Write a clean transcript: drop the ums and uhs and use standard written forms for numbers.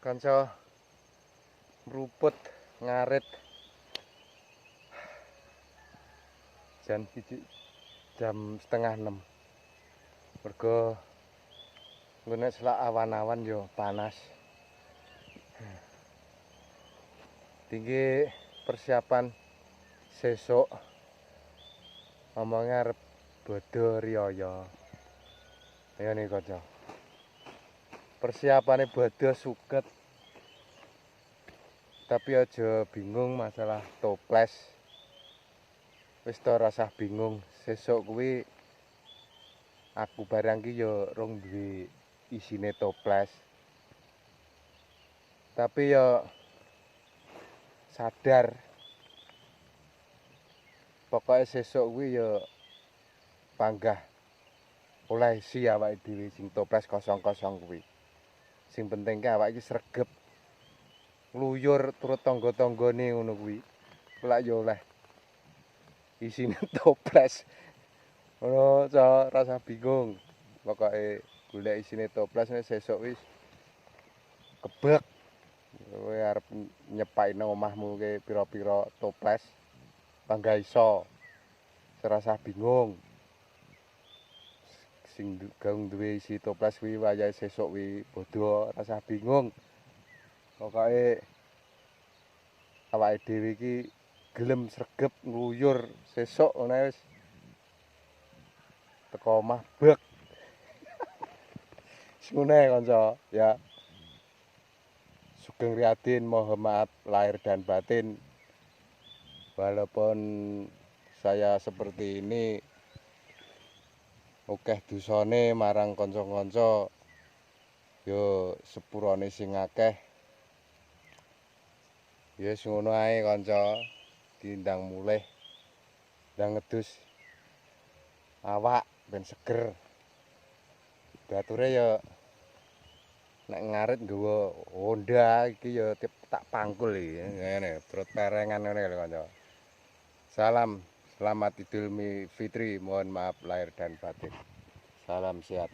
Kanca mruput ngarit jam setengah 6. Mergo ngene selak awan-awan yo panas. Tinggi persiapan sesuk omongnya arep bodho riyaya. Ayo nih kanca. Persiapane bodho suket. Tapi aja bingung masalah toples. Wis to rasah bingung, sesuk kuwi aku barang ki yo rong duwe isine toples. Tapi yo sadar pokoknya sesuk kuwi yo panggah oleh isi awake dhewe sing toples kosong-kosong kuwi. Sing penting ki awake iki sregep ngluyur turut tangga-tanggane ngono kuwi. Lak yo oleh isine toples. Ono rasa bingung. Pokoke golek isine toples sesuk wis kebek. Kowe arep nyepaki nang omahmu ke pira-pira toples. Panggah iso. Serasa bingung. Sing gaung duwe isi toples kuwi wayahe sesuk kuwi bodho, rasa bingung. Pokoke awake dhewe iki gelem sregep ngluyur sesuk ngono wis. Teko omah bek. Ngono kanca, ya. Sugeng Riyadin, mohon maaf lahir dan batin. Walaupun saya seperti ini akeh dosane marang kanca-kanca. Yo sepurane sing akeh. Ya wis ngono ae kanca, diundang mulih. Ndang ngedus awak ben seger. Bature ya nek ngarit nggawa Honda iki ya tak pangkul iki ngene, perut perengan ngene lho kanca. Salam, selamat Idul Fitri, mohon maaf lahir dan batin. Salam sehat.